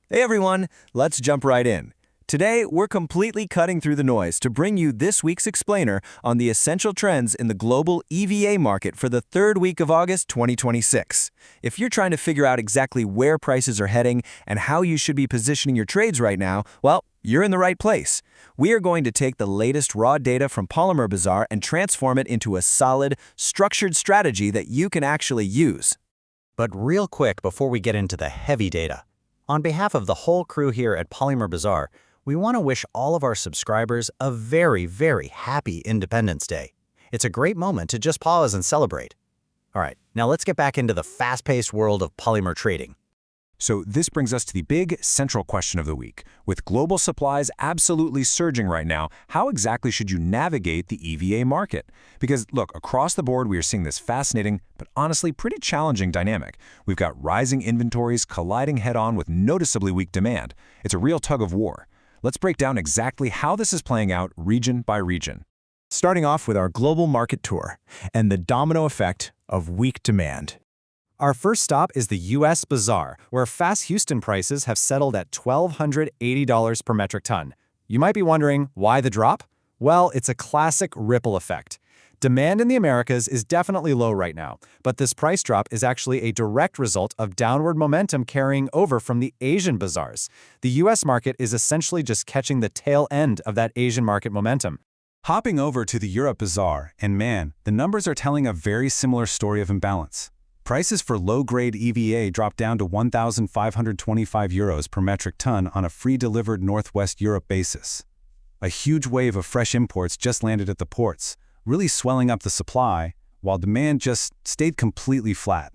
Hey everyone, let's jump right in. Today, we're completely cutting through the noise to bring you this week's explainer on the essential trends in the global EVA market for the third week of August 2026. If you're trying to figure out exactly where prices are heading and how you should be positioning your trades right now, well, you're in the right place. We are going to take the latest raw data from Polymer Bazaar and transform it into a solid, structured strategy that you can actually use. But real quick before we get into the heavy data, on behalf of the whole crew here at Polymer Bazaar, we want to wish all of our subscribers a very, very happy Independence Day. It's a great moment to just pause and celebrate. All right, now let's get back into the fast-paced world of polymer trading. So this brings us to the big central question of the week. With global supplies absolutely surging right now, how exactly should you navigate the EVA market? Because look, across the board we are seeing this fascinating, but honestly pretty challenging dynamic. We've got rising inventories colliding head-on with noticeably weak demand. It's a real tug of war. Let's break down exactly how this is playing out region by region. Starting off with our global market tour and the domino effect of weak demand. Our first stop is the U.S. Bazaar, where fast Houston prices have settled at $1,280 per metric ton. You might be wondering, why the drop? Well, it's a classic ripple effect. Demand in the Americas is definitely low right now, but this price drop is actually a direct result of downward momentum carrying over from the Asian bazaars. The U.S. market is essentially just catching the tail end of that Asian market momentum. Hopping over to the Europe Bazaar, and man, the numbers are telling a very similar story of imbalance. Prices for low-grade EVA dropped down to €1,525 per metric ton on a free-delivered Northwest Europe basis. A huge wave of fresh imports just landed at the ports, really swelling up the supply, while demand just stayed completely flat.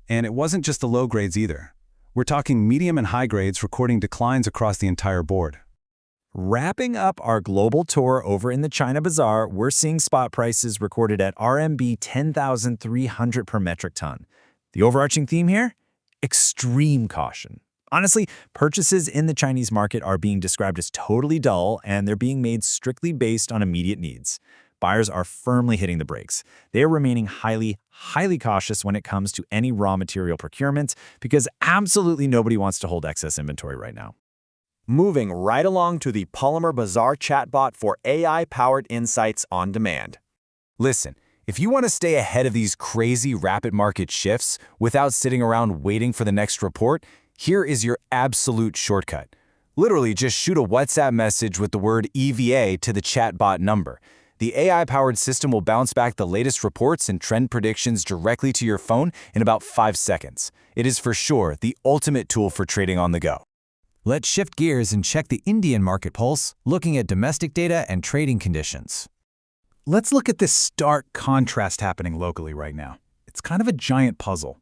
And it wasn't just the low grades either. We're talking medium and high grades recording declines across the entire board. Wrapping up our global tour over in the China Bazaar, we're seeing spot prices recorded at RMB 10,300 per metric ton. The overarching theme here? Extreme caution. Honestly, purchases in the Chinese market are being described as totally dull, and they're being made strictly based on immediate needs. Buyers are firmly hitting the brakes. They are remaining highly cautious when it comes to any raw material procurement because absolutely nobody wants to hold excess inventory right now. Moving right along to the Polymer Bazaar chatbot for AI-powered insights on demand. Listen, if you want to stay ahead of these crazy rapid market shifts without sitting around waiting for the next report, here is your absolute shortcut. Literally, just shoot a WhatsApp message with the word EVA to the chatbot number. The AI-powered system will bounce back the latest reports and trend predictions directly to your phone in about 5 seconds. It is for sure the ultimate tool for trading on the go. Let's shift gears and check the Indian market pulse, looking at domestic data and trading conditions. Let's look at this stark contrast happening locally right now. It's kind of a giant puzzle.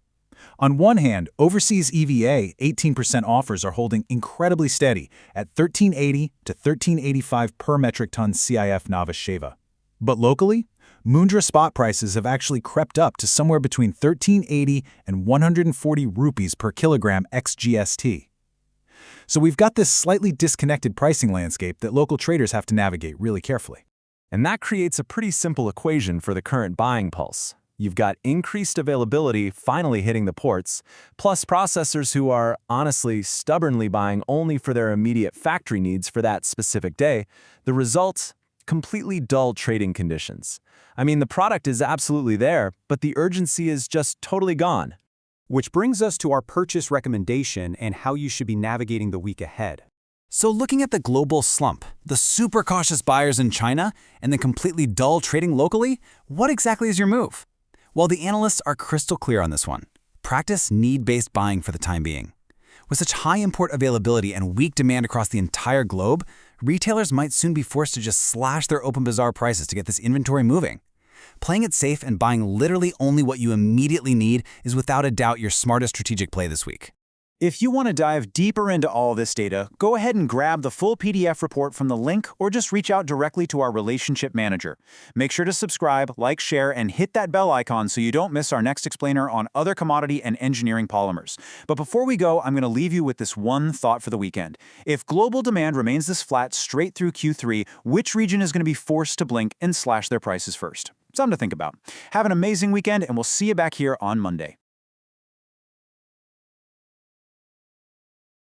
On one hand, overseas EVA 18% offers are holding incredibly steady at $1,380 to $1,385 per metric ton CIF Navasheva. But locally, Mundra spot prices have actually crept up to somewhere between 1,380 and 140 rupees per kilogram ex-GST. So we've got this slightly disconnected pricing landscape that local traders have to navigate really carefully. And that creates a pretty simple equation for the current buying pulse. You've got increased availability finally hitting the ports, plus processors who are honestly stubbornly buying only for their immediate factory needs for that specific day. The result? Completely dull trading conditions. I mean, the product is absolutely there, but the urgency is just totally gone. Which brings us to our purchase recommendation and how you should be navigating the week ahead. So looking at the global slump, the super cautious buyers in China, and the completely dull trading locally, what exactly is your move? Well, the analysts are crystal clear on this one. Practice need-based buying for the time being. With such high import availability and weak demand across the entire globe, retailers might soon be forced to just slash their open bazaar prices to get this inventory moving. Playing it safe and buying literally only what you immediately need is without a doubt your smartest strategic play this week. If you want to dive deeper into all this data, go ahead and grab the full PDF report from the link or just reach out directly to our relationship manager. Make sure to subscribe, like, share, and hit that bell icon so you don't miss our next explainer on other commodity and engineering polymers. But before we go, I'm going to leave you with this one thought for the weekend. If global demand remains this flat straight through Q3, which region is going to be forced to blink and slash their prices first? Something to think about. Have an amazing weekend, and we'll see you back here on Monday.